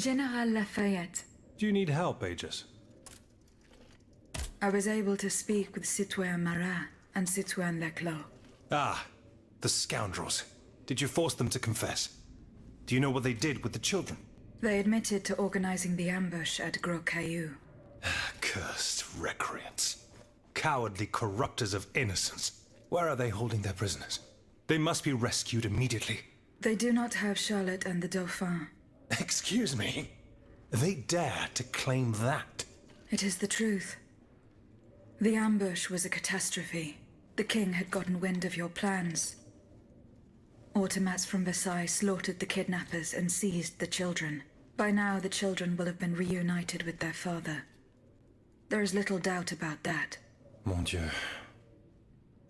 General Lafayette. Do you need help, Aegis? I was able to speak with Citoyen Marat and Citoyen Leclos. Ah, the scoundrels. Did you force them to confess? Do you know what they did with the children? They admitted to organizing the ambush at Gros Caillou. Cursed recreants. Cowardly corrupters of innocence. Where are they holding their prisoners? They must be rescued immediately. They do not have Charlotte and the Dauphin. Excuse me? They dare to claim that? It is the truth. The ambush was a catastrophe. The king had gotten wind of your plans. Automats from Versailles slaughtered the kidnappers and seized the children. By now, the children will have been reunited with their father. There is little doubt about that. Mon Dieu.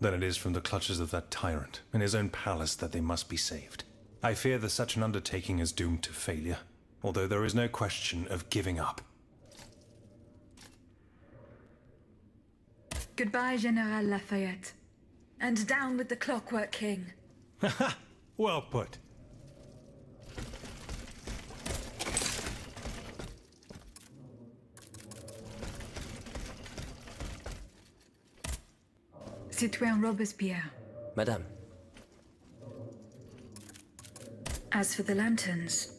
Then it is from the clutches of that tyrant, in his own palace, that they must be saved. I fear that such an undertaking is doomed to failure, although there is no question of giving up. Goodbye, General Lafayette. And down with the Clockwork King. Haha, well put. Citoyen Robespierre. Madame. As for the lanterns...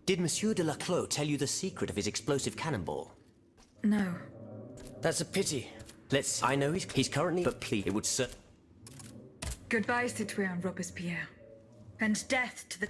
Did Monsieur de Laclos tell you the secret of his explosive cannonball? No. That's a pity. I know he's currently, but please, it would Goodbye, Citoyen Robespierre. And death to the...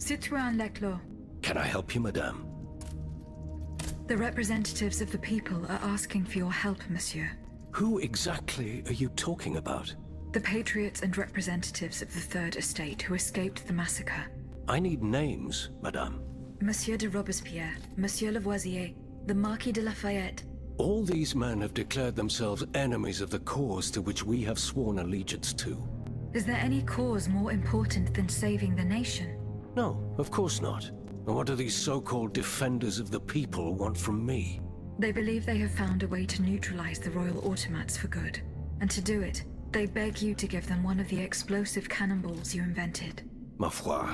Citoyen Leclos, Can I help you, madame? the representatives of the people are asking for your help, monsieur. Who exactly are you talking about? The patriots and representatives of the Third Estate who escaped the massacre. I need names, madame. Monsieur de Robespierre, Monsieur Lavoisier, the Marquis de Lafayette. All these men have declared themselves enemies of the cause to which we have sworn allegiance to. Is there any cause more important than saving the nation? No, of course not. And what do these so-called defenders of the people want from me? They believe they have found a way to neutralize the royal automats for good. And to do it, they beg you to give them one of the explosive cannonballs you invented. Ma foi,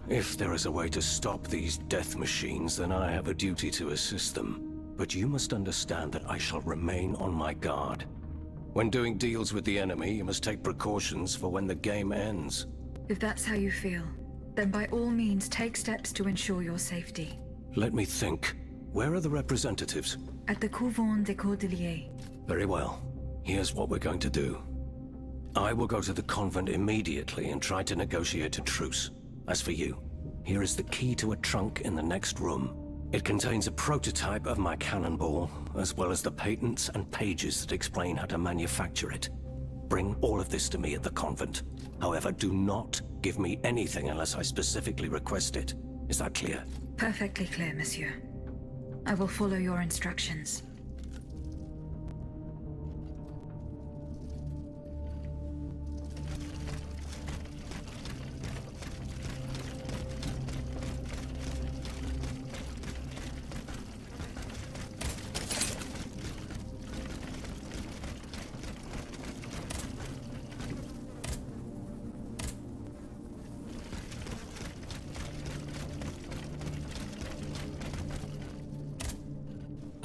if there is a way to stop these death machines, then I have a duty to assist them. But you must understand that I shall remain on my guard. When doing deals with the enemy, you must take precautions for when the game ends. If that's how you feel, then by all means take steps to ensure your safety. Let me think. Where are the representatives? At the Couvent des Cordeliers. Very well. Here's what we're going to do. I will go to the convent immediately and try to negotiate a truce. As for you, here is the key to a trunk in the next room. It contains a prototype of my cannonball, as well as the patents and pages that explain how to manufacture it. Bring all of this to me at the convent. However, do not give me anything unless I specifically request it. Is that clear? Perfectly clear, monsieur. I will follow your instructions.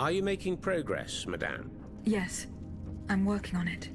Are you making progress, madame? Yes, I'm working on it.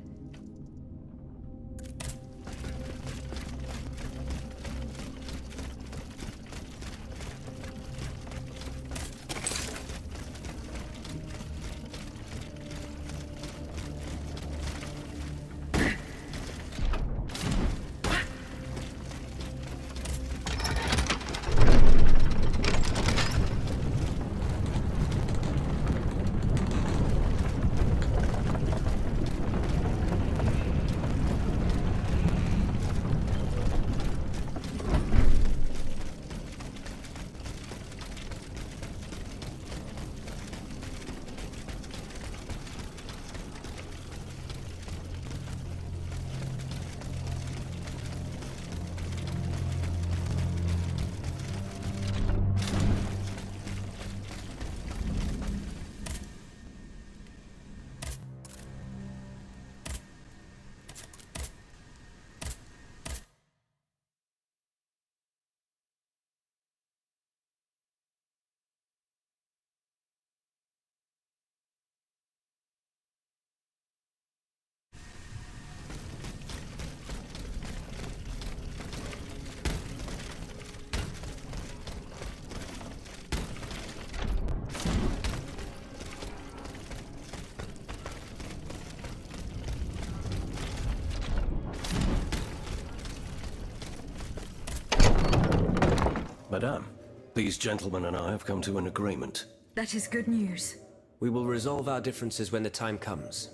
Madame, these gentlemen and I have come to an agreement. That is good news. We will resolve our differences when the time comes.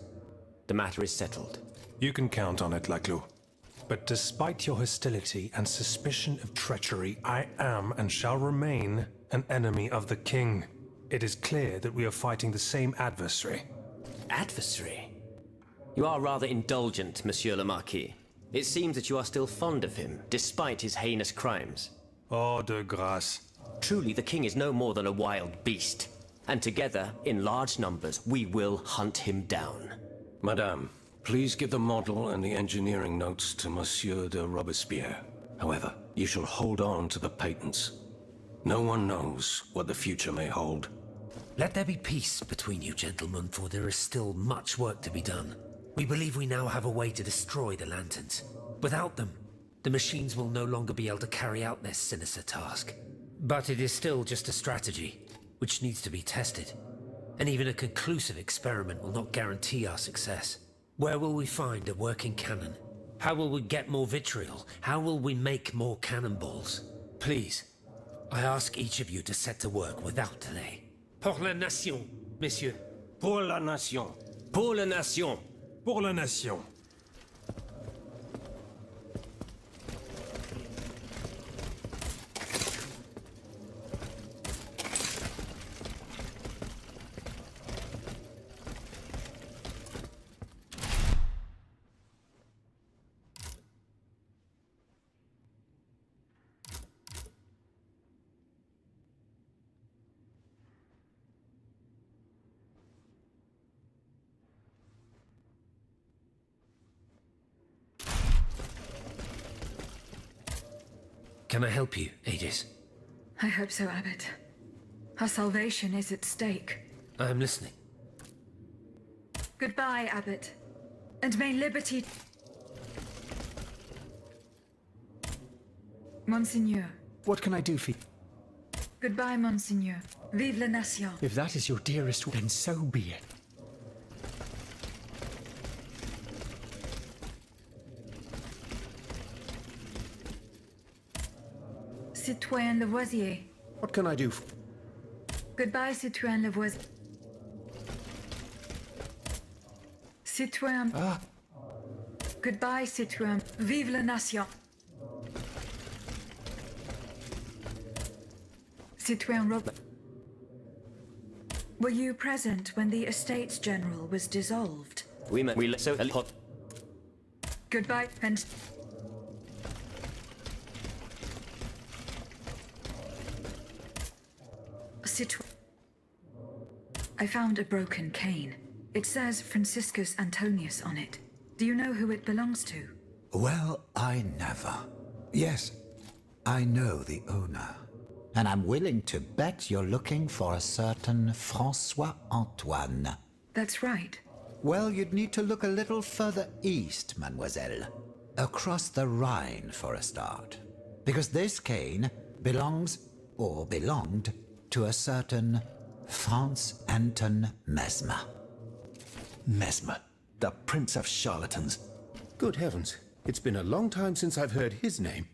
The matter is settled. You can count on it, Leclos. But despite your hostility and suspicion of treachery, I am and shall remain an enemy of the king. It is clear that we are fighting the same adversary. Adversary? You are rather indulgent, Monsieur le Marquis. It seems that you are still fond of him, despite his heinous crimes. Oh, de grâce. Truly, the king is no more than a wild beast. And together, in large numbers, we will hunt him down. Madame, please give the model and the engineering notes to Monsieur de Robespierre. However, you shall hold on to the patents. No one knows what the future may hold. Let there be peace between you gentlemen, for there is still much work to be done. We believe we now have a way to destroy the lanterns. Without them, the machines will no longer be able to carry out their sinister task. But it is still just a strategy, which needs to be tested. And even a conclusive experiment will not guarantee our success. Where will we find a working cannon? How will we get more vitriol? How will we make more cannonballs? Please, I ask each of you to set to work without delay. Pour la nation, messieurs. Pour la nation. Pour la nation. Pour la nation. Can I help you, Aegis? I hope so, Abbot. Our salvation is at stake. I am listening. Goodbye, Abbot. And may liberty... Monseigneur. What can I do for you? Goodbye, Monseigneur. Vive la nation. If that is your dearest, then so be it. Citoyen Lavoisier. What can I do? Goodbye, Citoyen Lavoisier. Citoyen... Goodbye, Citoyen. Vive la nation. Citoyen Robert. Were you present when the Estates General was dissolved? We so hot. Goodbye, and... I found a broken cane. It says Franciscus Antonius on it. Do you know who it belongs to? Well, I never. Yes, I know the owner. And I'm willing to bet you're looking for a certain François Antoine. That's right. Well, you'd need to look a little further east, mademoiselle. Across the Rhine, for a start. Because this cane belongs, or belonged, to a certain Franz Anton Mesmer. Mesmer, the prince of charlatans. Good heavens. It's been a long time since I've heard his name.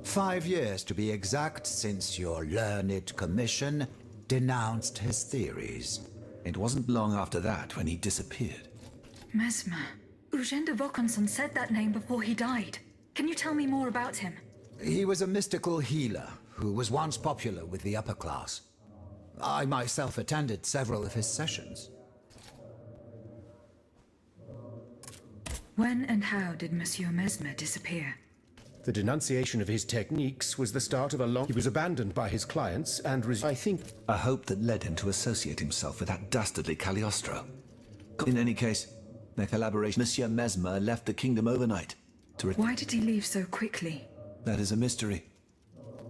5 years to be exact since your learned commission denounced his theories. It wasn't long after that when he disappeared. Mesmer. Eugène de Vaucanson said that name before he died. Can you tell me more about him? He was a mystical healer who was once popular with the upper class. I myself attended several of his sessions. When and how did Monsieur Mesmer disappear? The denunciation of his techniques was the start of a long... He was abandoned by his clients and I think... A hope that led him to associate himself with that dastardly Cagliostro. In any case, their collaboration... Monsieur Mesmer left the kingdom overnight to... Why did he leave so quickly? That is a mystery.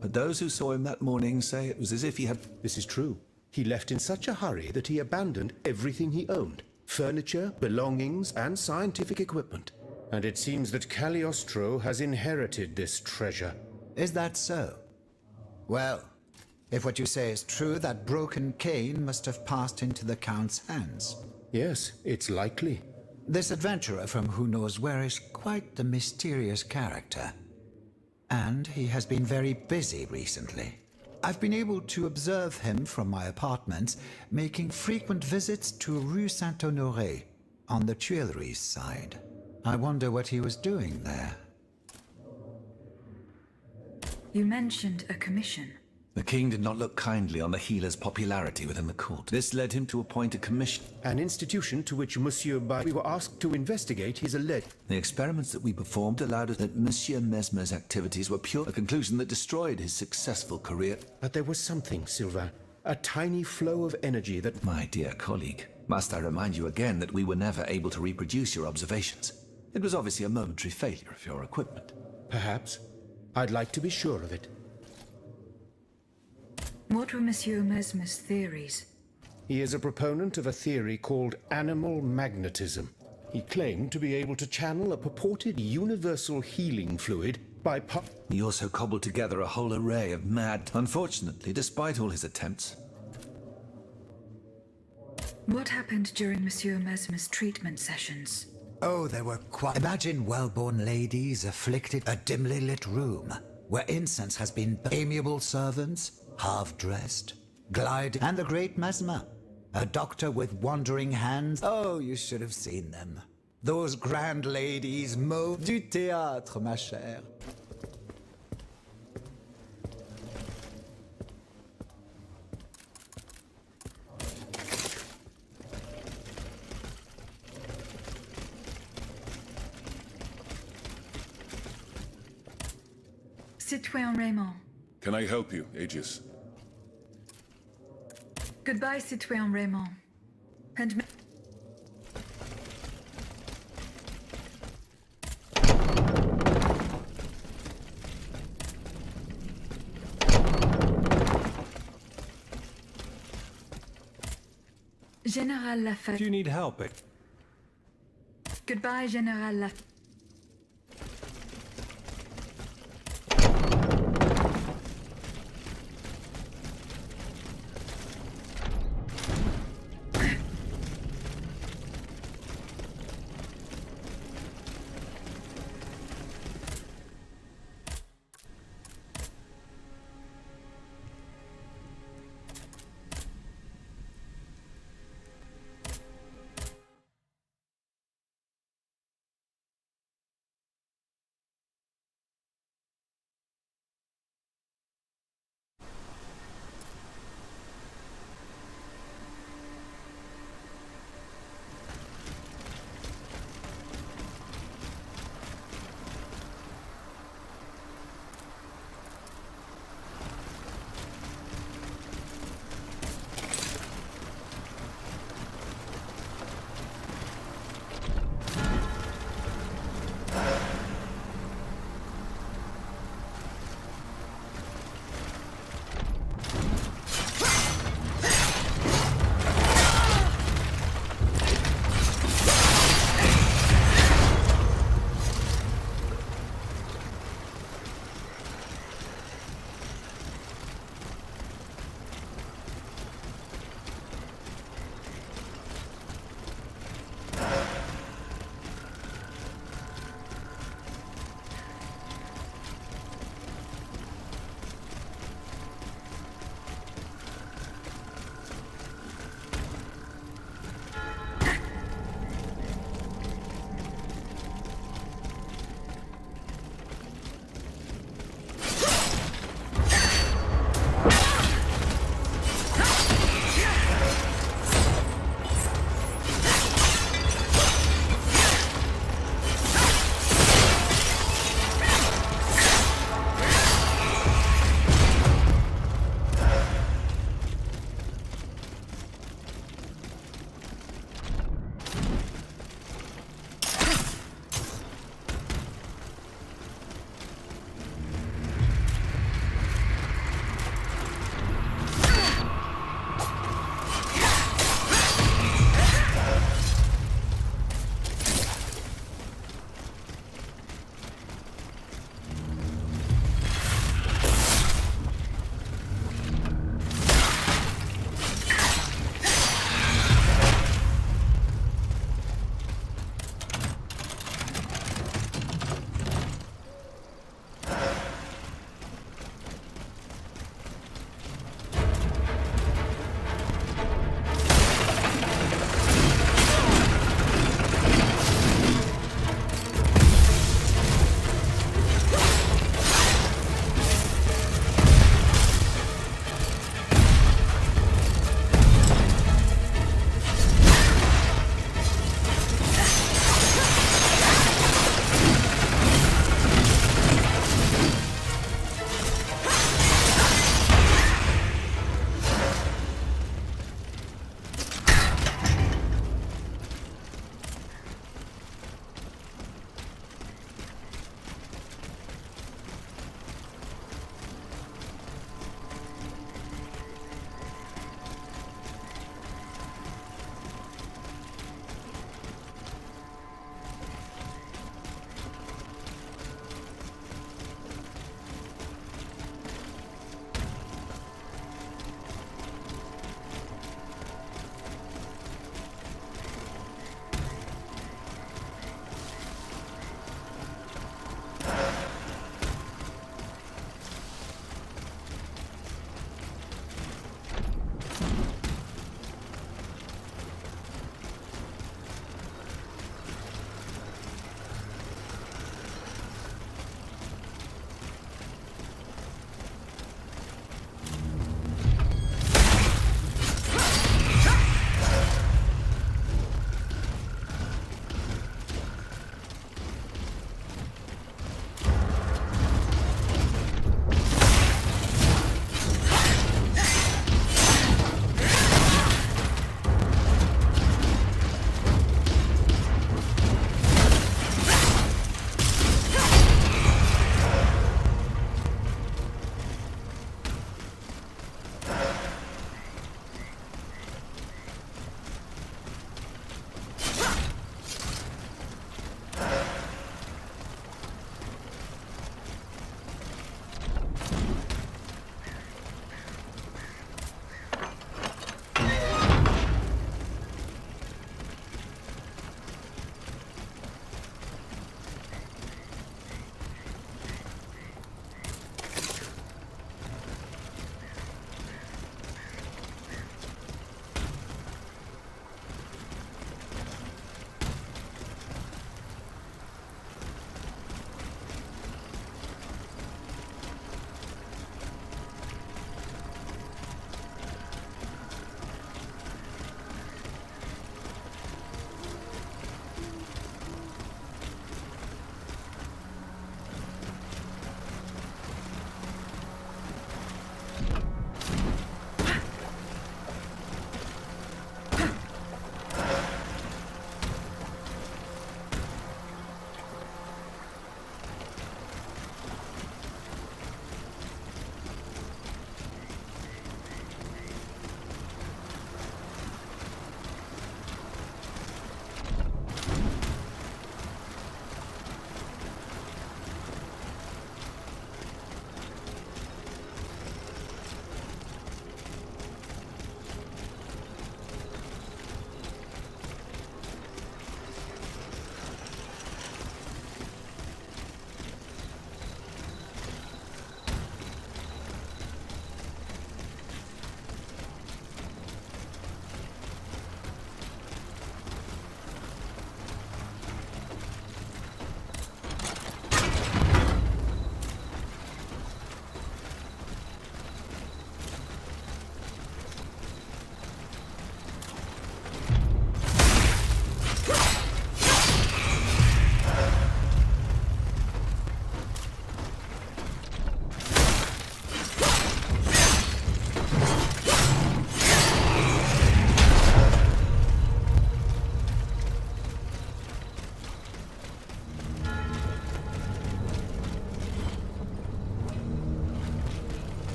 But those who saw him that morning say it was as if he had... This is true. He left in such a hurry that he abandoned everything he owned. Furniture, belongings, and scientific equipment. And it seems that Cagliostro has inherited this treasure. Is that so? Well, if what you say is true, that broken cane must have passed into the Count's hands. Yes, it's likely. This adventurer from who knows where is quite the mysterious character. And he has been very busy recently. I've been able to observe him from my apartments, making frequent visits to Rue Saint-Honoré, on the Tuileries side. I wonder what he was doing there. You mentioned a commission. The king did not look kindly on the healer's popularity within the court. This led him to appoint a commission. An institution to which Monsieur we were asked to investigate his alleged... The experiments that we performed allowed us that Monsieur Mesmer's activities were pure, a conclusion that destroyed his successful career. But there was something, Sylvain. A tiny flow of energy that... My dear colleague, must I remind you again that we were never able to reproduce your observations? It was obviously a momentary failure of your equipment. Perhaps. I'd like to be sure of it. What were Monsieur Mesmer's theories? He is a proponent of a theory called animal magnetism. He claimed to be able to channel a purported universal healing fluid by... He also cobbled together a whole array of mad... Unfortunately, despite all his attempts... What happened during Monsieur Mesmer's treatment sessions? Oh, there were quite... Imagine well-born ladies afflicted a dimly lit room, where incense has been amiable servants, half-dressed, glide, and the great Mesmer, a doctor with wandering hands. Oh, you should have seen them. Those grand ladies mauve du théâtre, ma chère. Citoyen Raymond. Can I help you, Aegis? Goodbye, Citoyen Raymond. And General Do Lafayette. you need help? Goodbye, General Lafayette.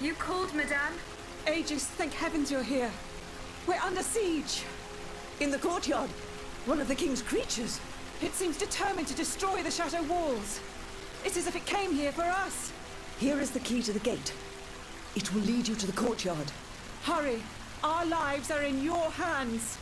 You called, madame? Aegis, thank heavens you're here. We're under siege. In the courtyard, one of the king's creatures. It seems determined to destroy the chateau walls. It's as if it came here for us. Here is the key to the gate. It will lead you to the courtyard. Hurry! Our lives are in your hands.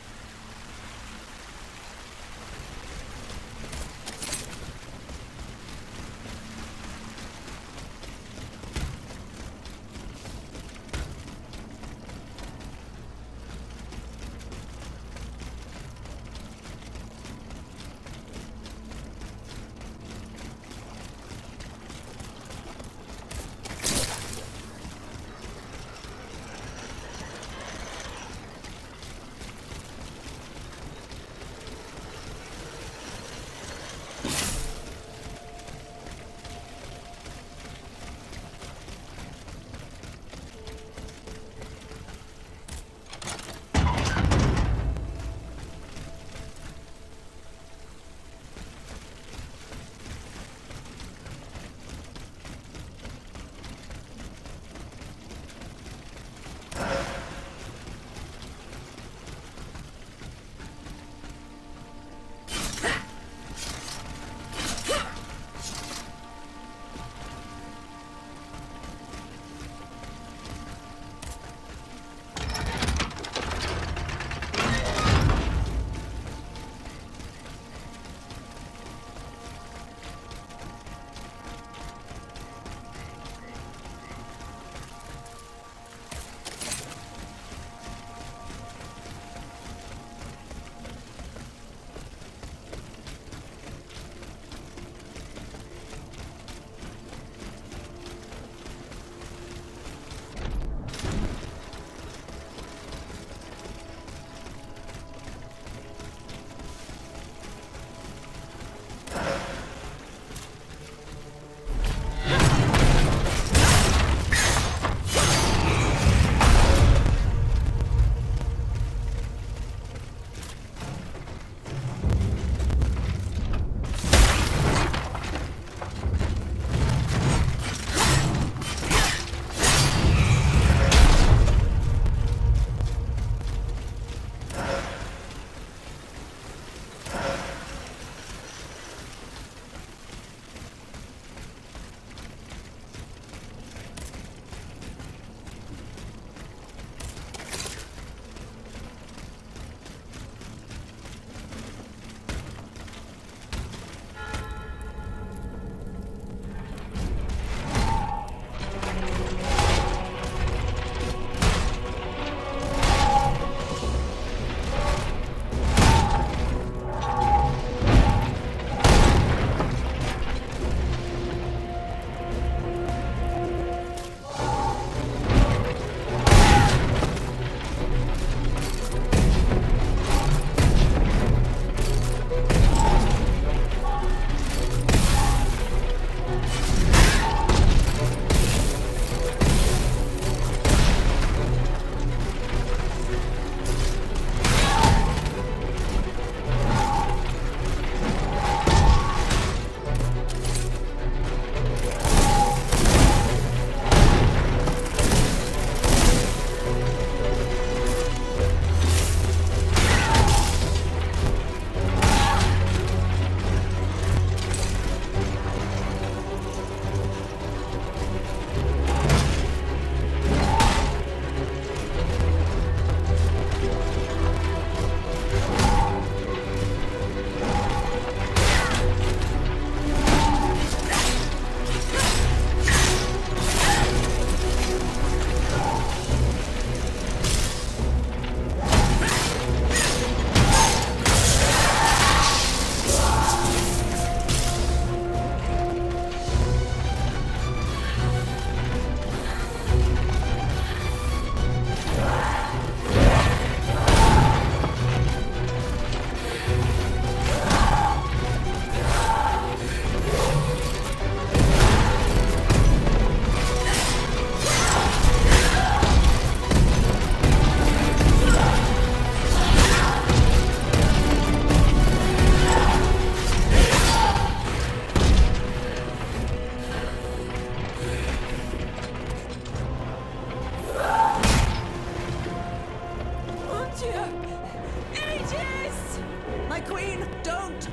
queen! Don't!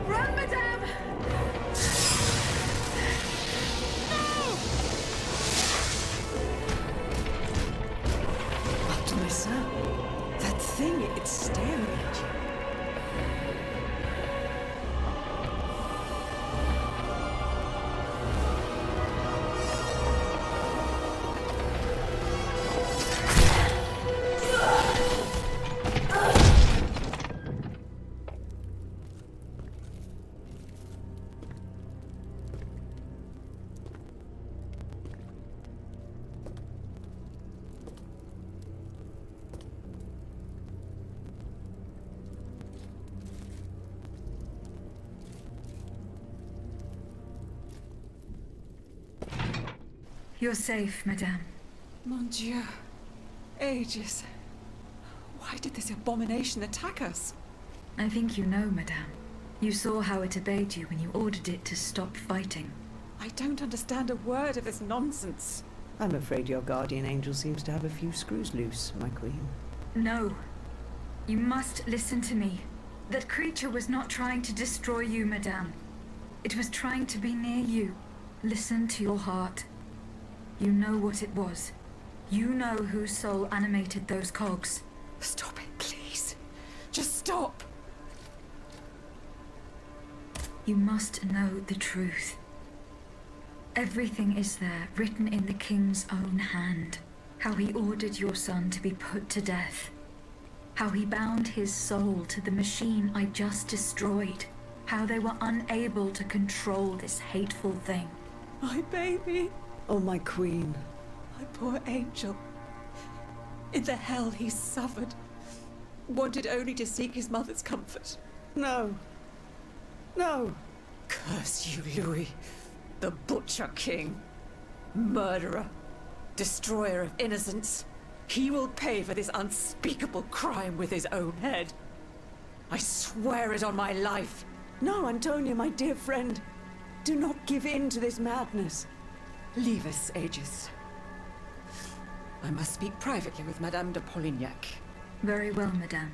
Run, madame! What do I say? That thing, it's staring at you. You're safe, madame. Mon Dieu. Aegis. Why did this abomination attack us? I think you know, madame. You saw how it obeyed you when you ordered it to stop fighting. I don't understand a word of this nonsense. I'm afraid your guardian angel seems to have a few screws loose, my queen. No. You must listen to me. That creature was not trying to destroy you, madame. It was trying to be near you. Listen to your heart. You know what it was. You know whose soul animated those cogs. Stop it, please. Just stop. You must know the truth. Everything is there, written in the king's own hand. How he ordered your son to be put to death. How he bound his soul to the machine I just destroyed. How they were unable to control this hateful thing. My baby. Oh, my queen. My poor angel. In the hell he suffered. Wanted only to seek his mother's comfort. No. No. Curse you, Louis. The Butcher King. Murderer. Destroyer of innocence. He will pay for this unspeakable crime with his own head. I swear it on my life. No, Antonia, my dear friend. Do not give in to this madness. Leave us, Aegis. I must speak privately with Madame de Polignac. Very well, madame.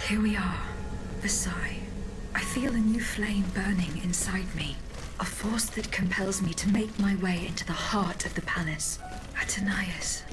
Here we are, Versailles. I feel a new flame burning inside me. A force that compels me to make my way into the heart of the palace. Athenais.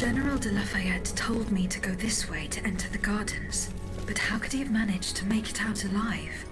General de Lafayette told me to go this way to enter the gardens. But how could he have managed to make it out alive?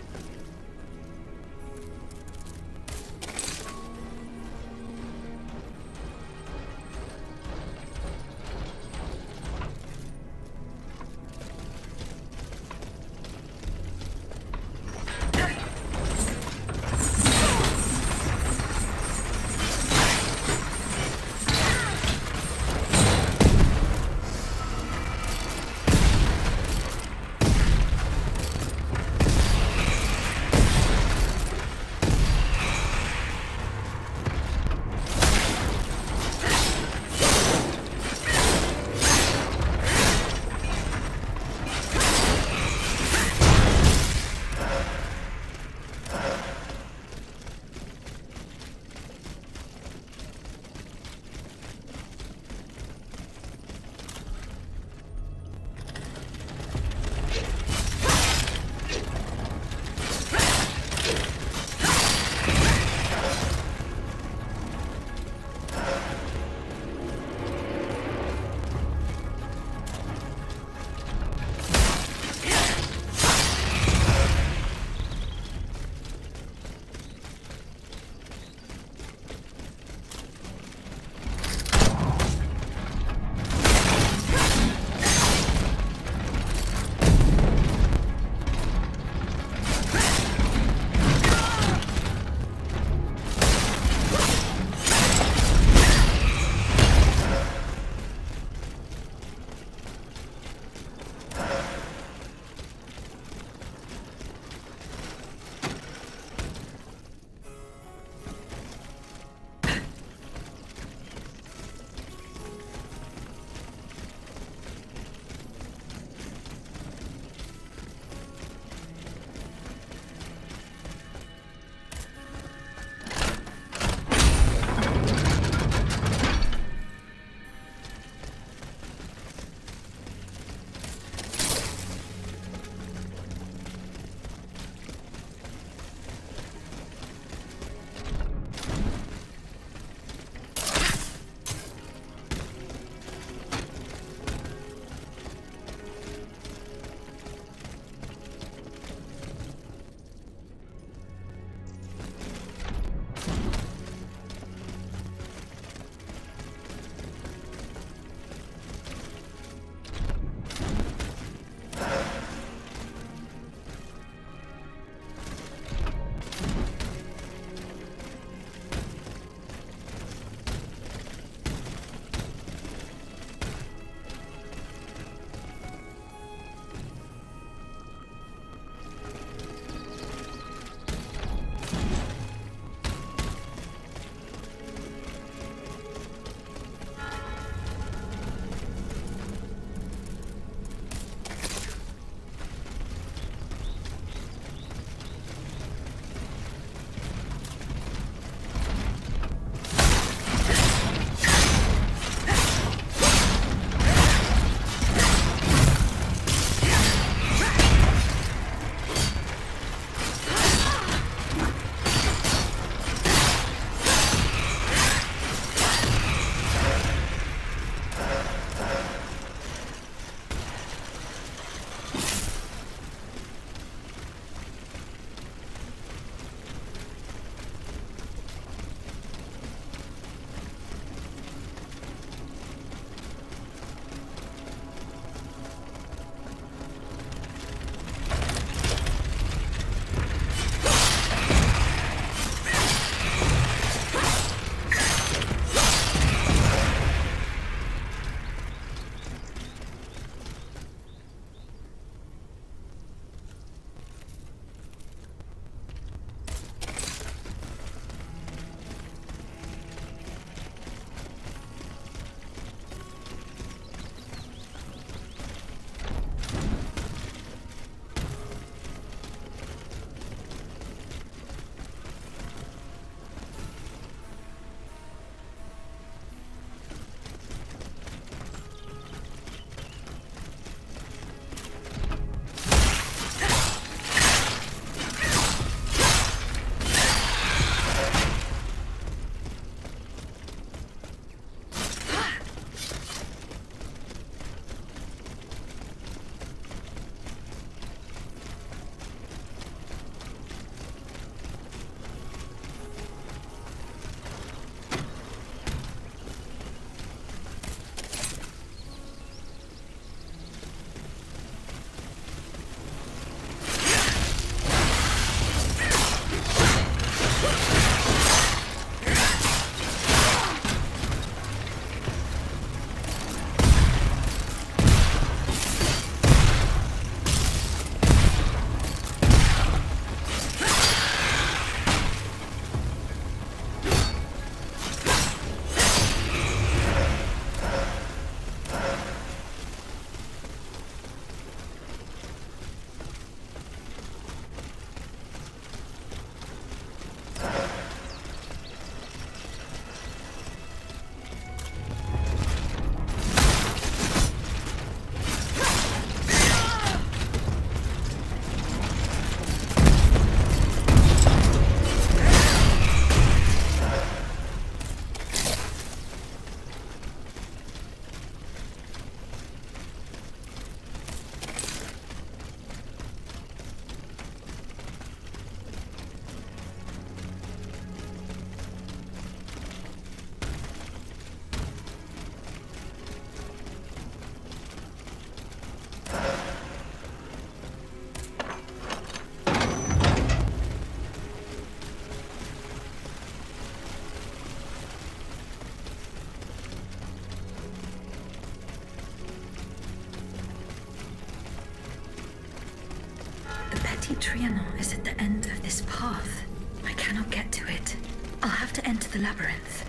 Petit Trianon is at the end of this path. I cannot get to it. I'll have to enter the labyrinth.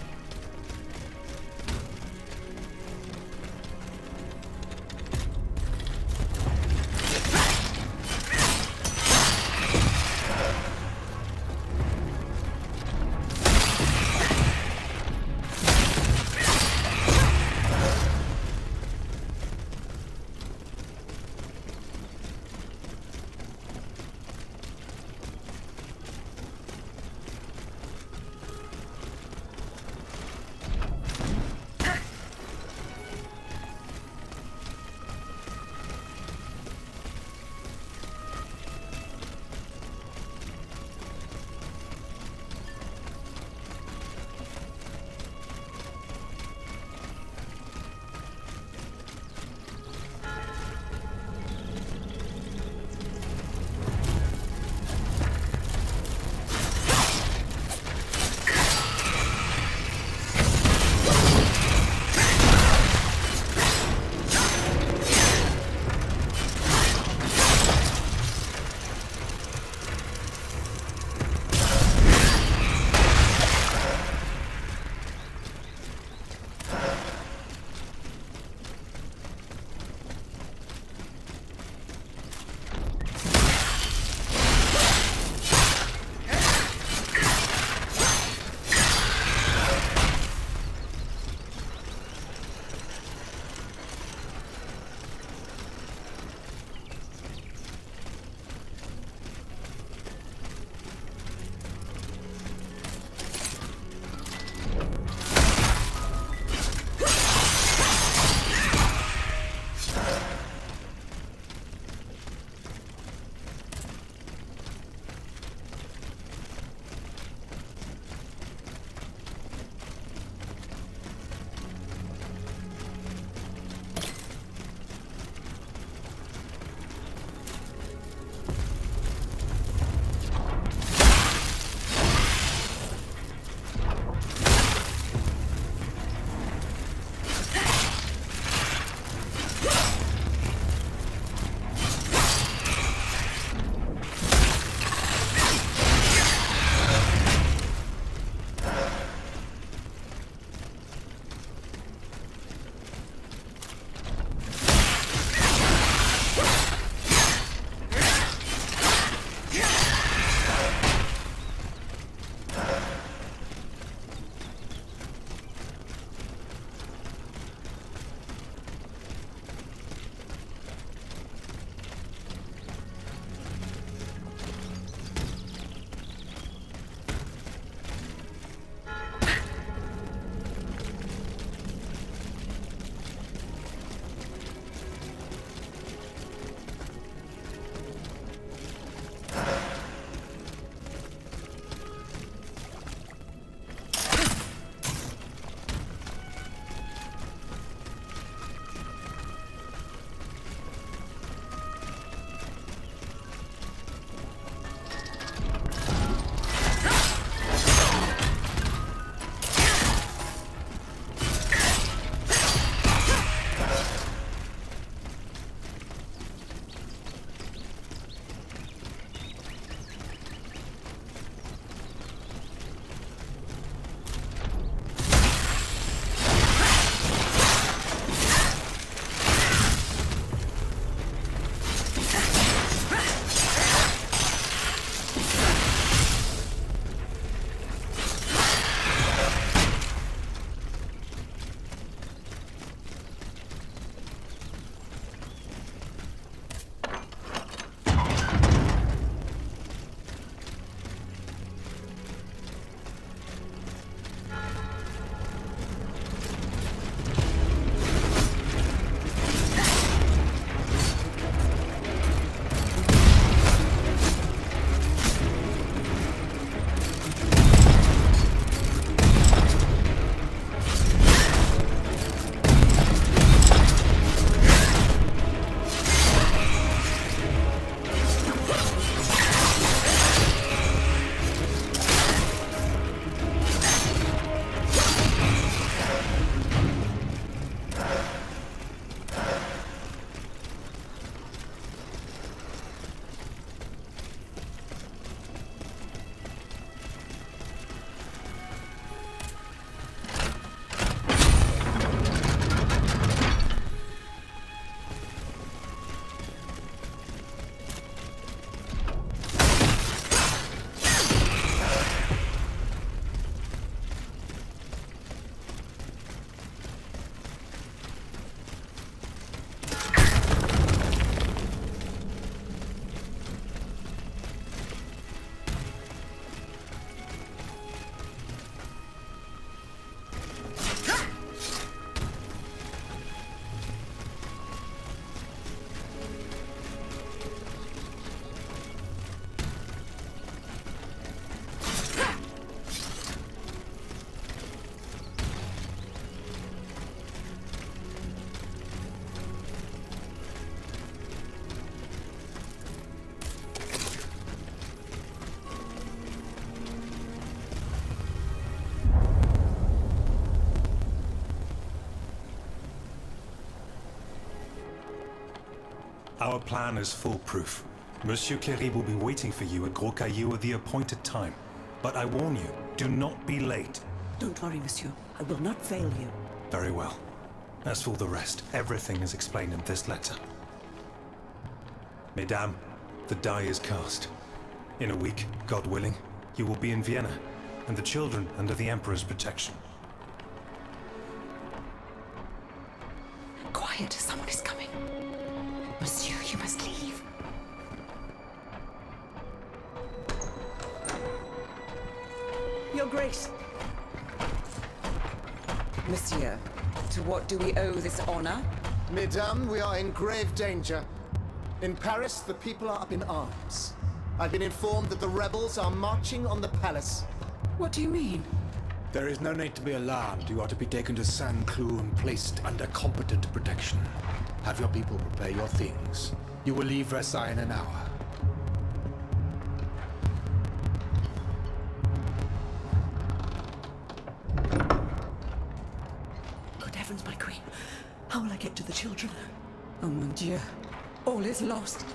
Our plan is foolproof. Monsieur Cléry will be waiting for you at Gros Caillou at the appointed time. But I warn you, do not be late. Don't worry, monsieur. I will not fail you. Very well. As for the rest, everything is explained in this letter. Mesdames, the die is cast. In a week, God willing, you will be in Vienna, and the children under the Emperor's protection. Quiet, someone is coming. Monsieur, you must leave. Your Grace. Monsieur, to what do we owe this honor? Mesdames, we are in grave danger. In Paris, the people are up in arms. I've been informed that the rebels are marching on the palace. What do you mean? There is no need to be alarmed. You are to be taken to Saint-Cloud and placed under competent protection. Have your people prepare your things. You will leave Versailles in an hour. Good heavens, my queen. How will I get to the children? Oh mon Dieu. All is lost.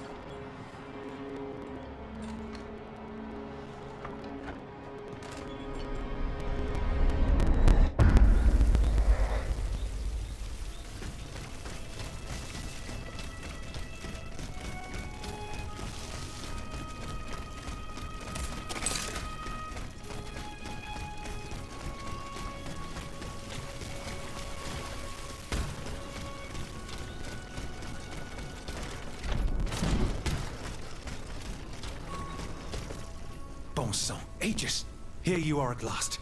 Bon sang, Aegis! Here you are at last.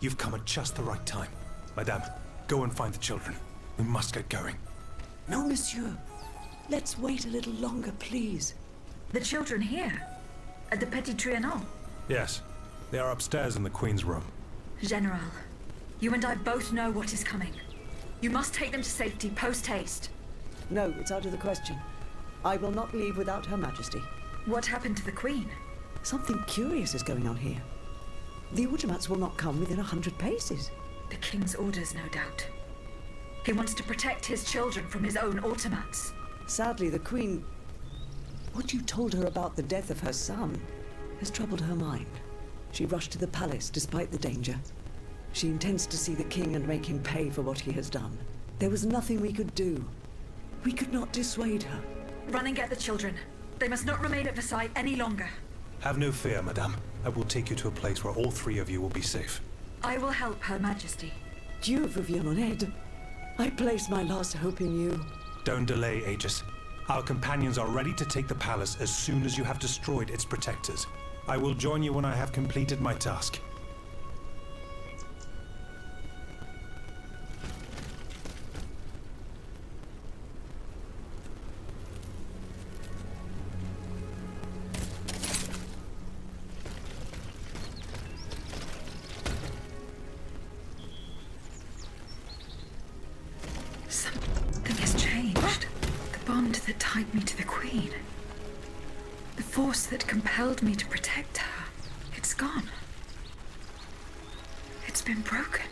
You've come at just the right time. Madame, go and find the children. We must get going. No, monsieur. Let's wait a little longer, please. The children here? At the Petit Trianon? Yes, they are upstairs in the Queen's room. General, you and I both know what is coming. You must take them to safety post-haste. No, it's out of the question. I will not leave without Her Majesty. What happened to the Queen? Something curious is going on here. The automats will not come within 100 paces. The King's orders, no doubt. He wants to protect his children from his own automats. Sadly, the Queen... What you told her about the death of her son has troubled her mind. She rushed to the palace despite the danger. She intends to see the King and make him pay for what he has done. There was nothing we could do. We could not dissuade her. Run and get the children. They must not remain at Versailles any longer. Have no fear, Madame. I will take you to a place where all three of you will be safe. I will help Her Majesty. Dieu vous vienne en aide. I place my last hope in you. Don't delay, Aegis. Our companions are ready to take the palace as soon as you have destroyed its protectors. I will join you when I have completed my task. Something has changed. The bond that tied me to the Queen. The force that compelled me to protect her. It's gone. It's been broken.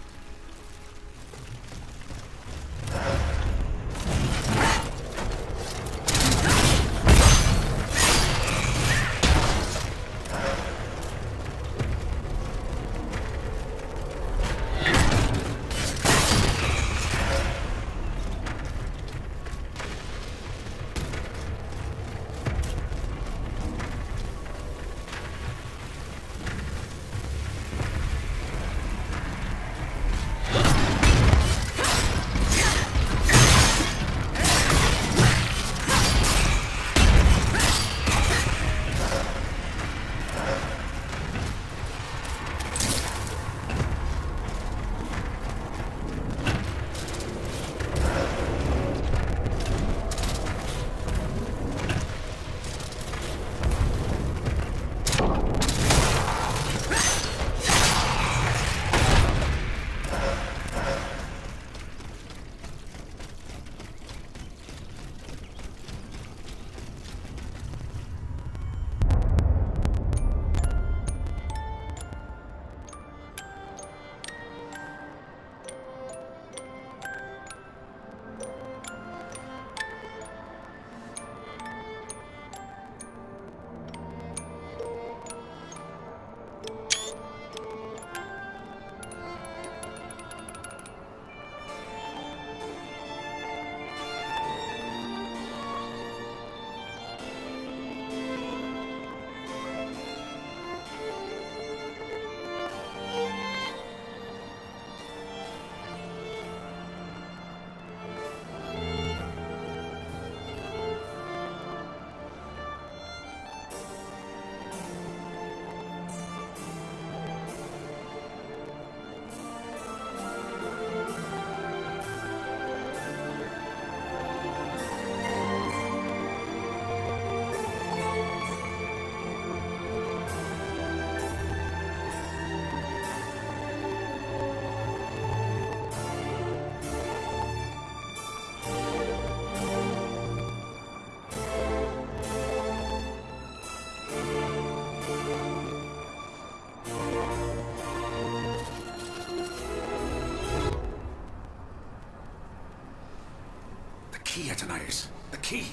key, Athenais. The key.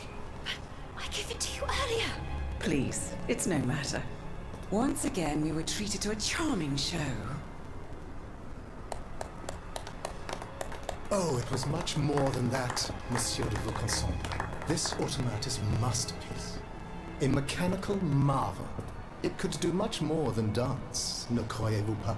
I gave it to you earlier. Please, it's no matter. Once again, we were treated to a charming show. Oh, it was much more than that, Monsieur de Vaucanson. This automat is a masterpiece. A mechanical marvel. It could do much more than dance, ne croyez-vous pas?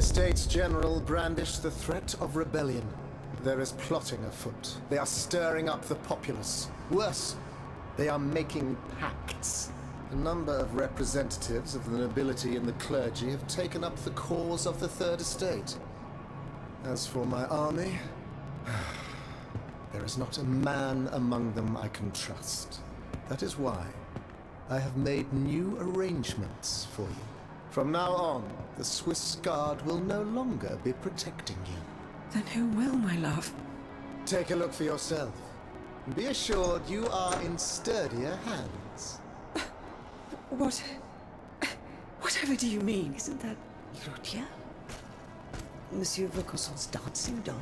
States General brandish the threat of rebellion. There is plotting afoot. They are stirring up the populace. Worse, they are making pacts. A number of representatives of the nobility and the clergy have taken up the cause of the Third Estate. As for my army, there is not a man among them I can trust. That is why I have made new arrangements for you. From now on, the Swiss Guard will no longer be protecting you. Then who will, my love? Take a look for yourself. Be assured you are in sturdier hands. Whatever do you mean? Isn't that Rutia? Monsieur Vaucanson's dancing doll?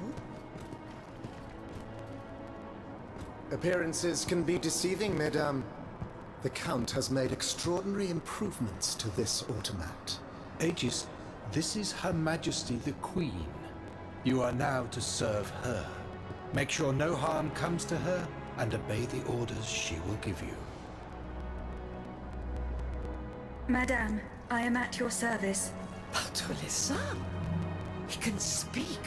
Appearances can be deceiving, mesdames. The Count has made extraordinary improvements to this automat. Aegis, this is Her Majesty the Queen. You are now to serve her. Make sure no harm comes to her, and obey the orders she will give you. Madame, I am at your service. Bartolessa? He can speak.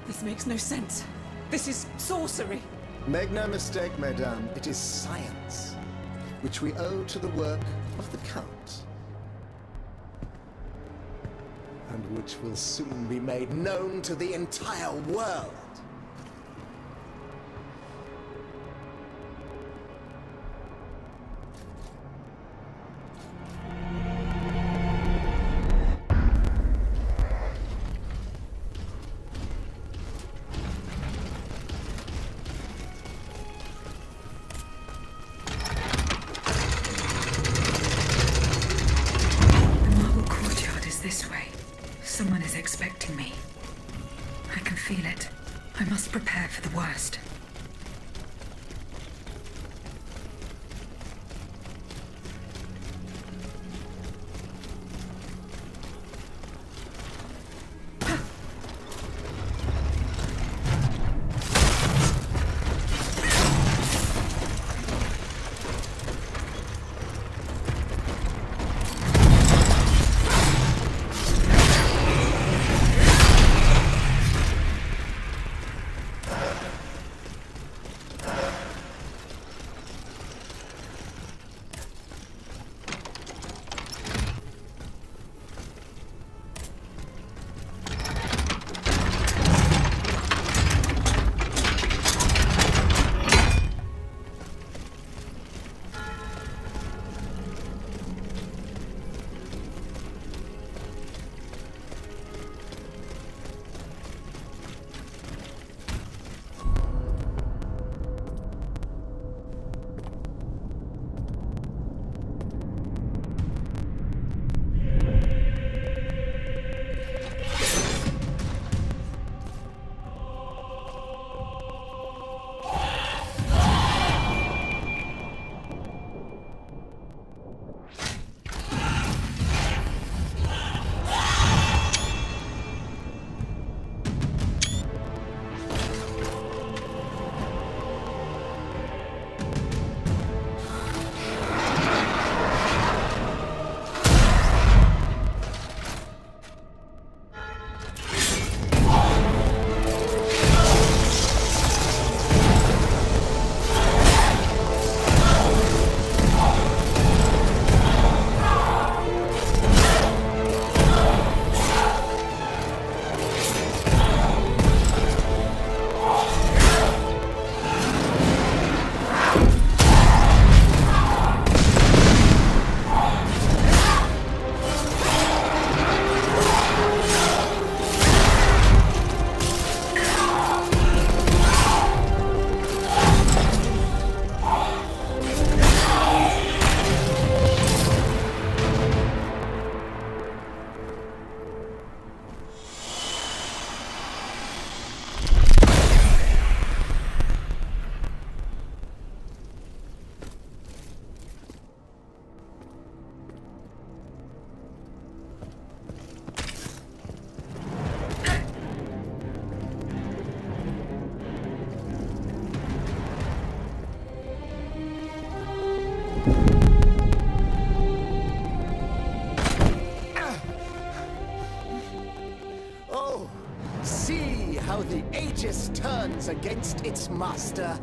This makes no sense. This is sorcery. Make no mistake, mesdames, it is science, which we owe to the work of the Count, and which will soon be made known to the entire world. This way. Someone is expecting me. I can feel it. I must prepare for the worst. See how the Aegis turns against its master.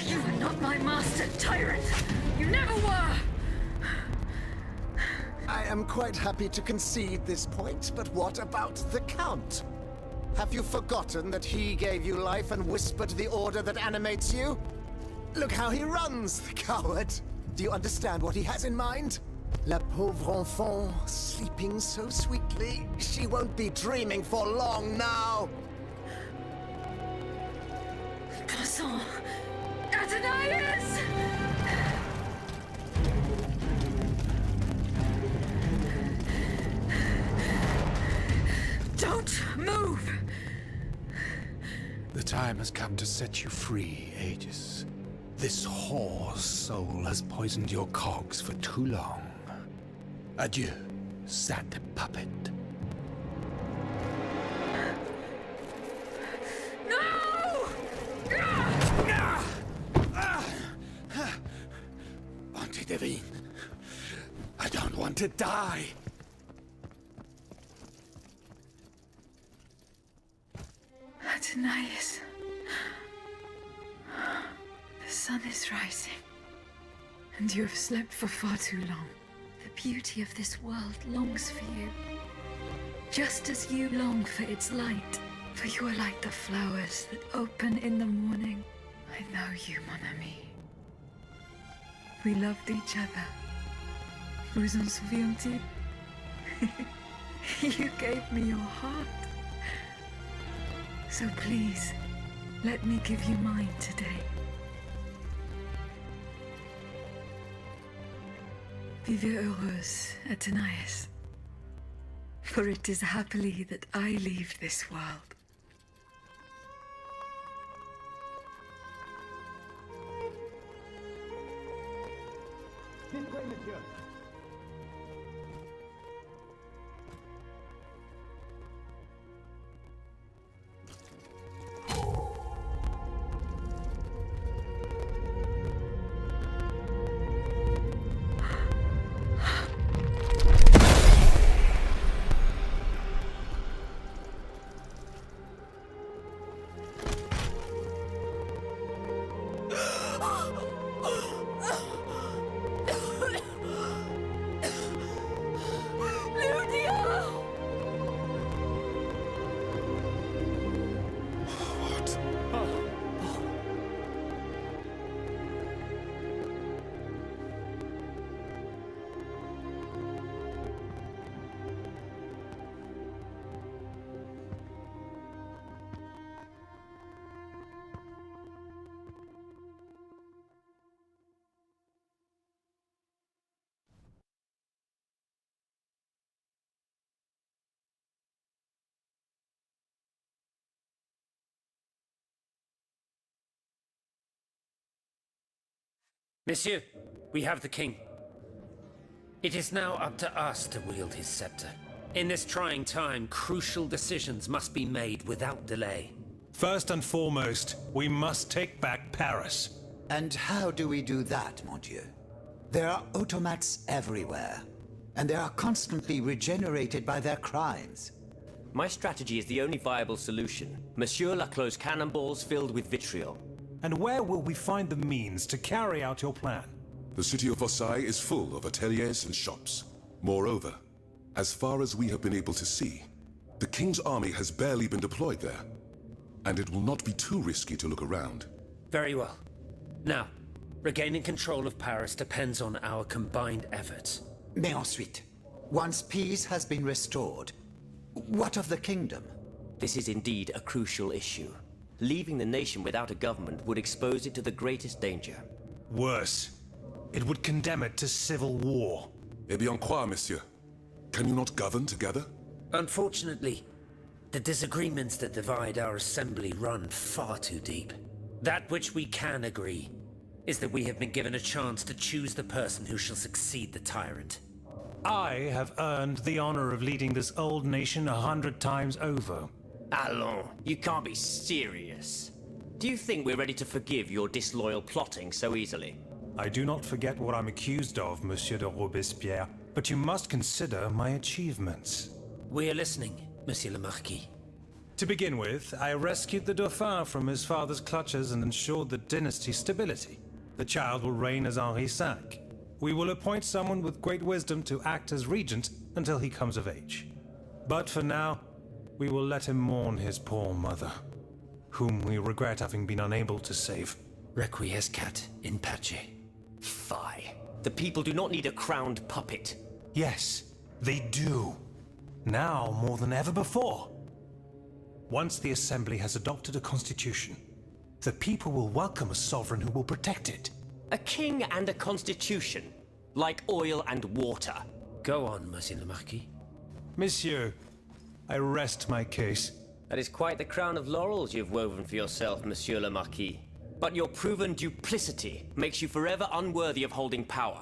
You are not my master, tyrant! You never were! I am quite happy to concede this point, but what about the Count? Have you forgotten that he gave you life and whispered the order that animates you? Look how he runs, the coward! Do you understand what he has in mind? La pauvre enfant, sleeping so sweetly, she won't be dreaming for long now! Passons! Athenais! Don't move! The time has come to set you free, Aegis. This whore's soul has poisoned your cogs for too long. Adieu, sad puppet. No! Auntie Devine, I don't want to die. Athenais. The sun is rising, and you have slept for far too long. The beauty of this world longs for you, just as you long for its light. For you are like the flowers that open in the morning. I know you, mon ami. We loved each other. Vous en souviens-t-il? You gave me your heart. So please, let me give you mine today. Vivez heureuse, Athenais. For it is happily that I leave this world. Monsieur, we have the king. It is now up to us to wield his scepter. In this trying time, crucial decisions must be made without delay. First and foremost, we must take back Paris. And how do we do that, mon Dieu? There are automats everywhere, and they are constantly regenerated by their crimes. My strategy is the only viable solution. Monsieur Laclos' cannonballs filled with vitriol. And where will we find the means to carry out your plan? The city of Versailles is full of ateliers and shops. Moreover, as far as we have been able to see, the King's army has barely been deployed there. And it will not be too risky to look around. Very well. Now, regaining control of Paris depends on our combined efforts. Mais ensuite, once peace has been restored, what of the kingdom? This is indeed a crucial issue. Leaving the nation without a government would expose it to the greatest danger. Worse, it would condemn it to civil war. Eh bien quoi, monsieur? Can you not govern together? Unfortunately, the disagreements that divide our assembly run far too deep. That which we can agree is that we have been given a chance to choose the person who shall succeed the tyrant. I have earned the honor of leading this old nation 100 times over. Allons, you can't be serious. Do you think we're ready to forgive your disloyal plotting so easily? I do not forget what I'm accused of, Monsieur de Robespierre, but you must consider my achievements. We're listening, Monsieur le Marquis. To begin with, I rescued the Dauphin from his father's clutches and ensured the dynasty's stability. The child will reign as Henri V. We will appoint someone with great wisdom to act as regent until he comes of age. But for now, we will let him mourn his poor mother, whom we regret having been unable to save. Requiescat in pace. Fie. The people do not need a crowned puppet. Yes, they do. Now more than ever before. Once the Assembly has adopted a constitution, the people will welcome a sovereign who will protect it. A king and a constitution, like oil and water. Go on, Monsieur le Marquis. Monsieur, I rest my case. That is quite the crown of laurels you've woven for yourself, Monsieur le Marquis. But your proven duplicity makes you forever unworthy of holding power.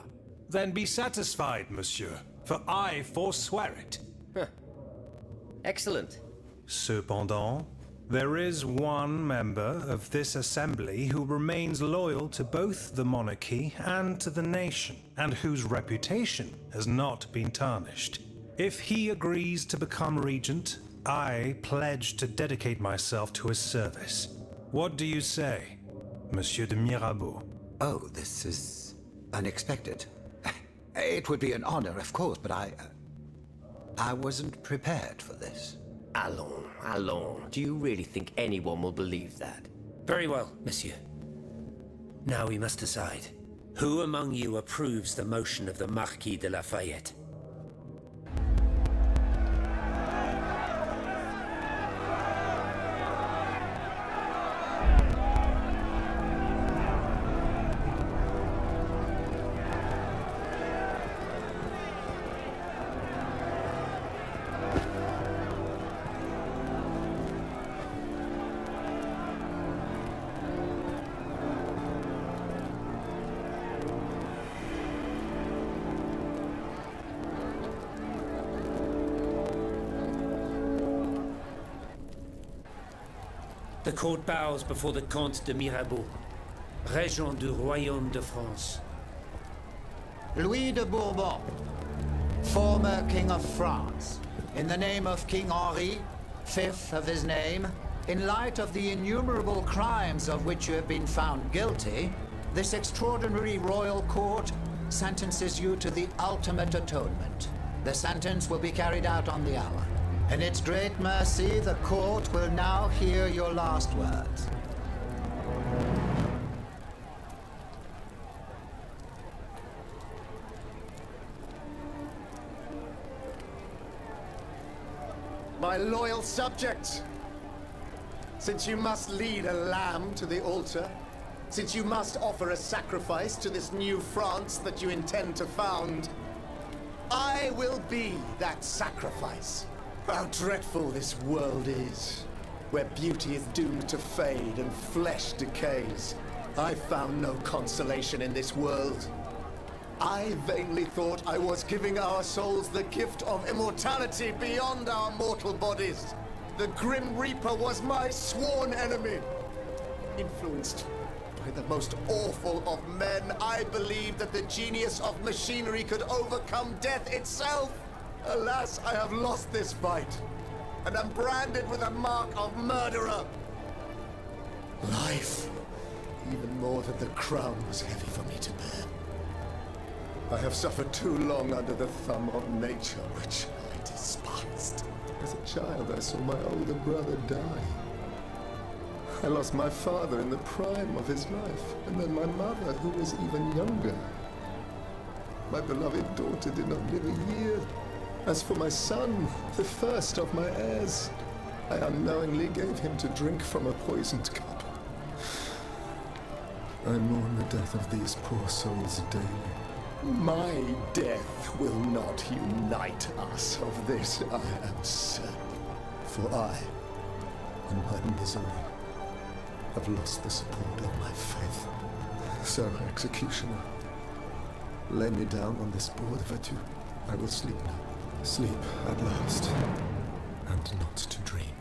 Then be satisfied, monsieur, for I forswear it. Huh. Excellent. Cependant, there is one member of this assembly who remains loyal to both the monarchy and to the nation, and whose reputation has not been tarnished. If he agrees to become regent, I pledge to dedicate myself to his service. What do you say, Monsieur de Mirabeau? Oh, this is unexpected. It would be an honor, of course, but I wasn't prepared for this. Allons, allons. Do you really think anyone will believe that? Very well, Monsieur. Now we must decide. Who among you approves the motion of the Marquis de Lafayette? The court bows before the Comte de Mirabeau, Regent du Royaume de France. Louis de Bourbon, former King of France, in the name of King Henri, fifth of his name, in light of the innumerable crimes of which you have been found guilty, this extraordinary royal court sentences you to the ultimate atonement. The sentence will be carried out on the hour. In its great mercy, the court will now hear your last words. My loyal subjects, since you must lead a lamb to the altar, since you must offer a sacrifice to this new France that you intend to found, I will be that sacrifice. How dreadful this world is, where beauty is doomed to fade and flesh decays. I found no consolation in this world. I vainly thought I was giving our souls the gift of immortality beyond our mortal bodies. The Grim Reaper was my sworn enemy. Influenced by the most awful of men, I believed that the genius of machinery could overcome death itself. Alas, I have lost this fight, and am branded with a mark of murderer. Life, even more than the crown, was heavy for me to bear. I have suffered too long under the thumb of nature, which I despised. As a child, I saw my older brother die. I lost my father in the prime of his life, and then my mother, who was even younger. My beloved daughter did not live a year. As for my son, the first of my heirs, I unknowingly gave him to drink from a poisoned cup. I mourn the death of these poor souls daily. My death will not unite us, of this I am certain. For I, in my misery, have lost the support of my faith. Sir Executioner, lay me down on this board of adieu. I will sleep now. Sleep at last, and not to dream.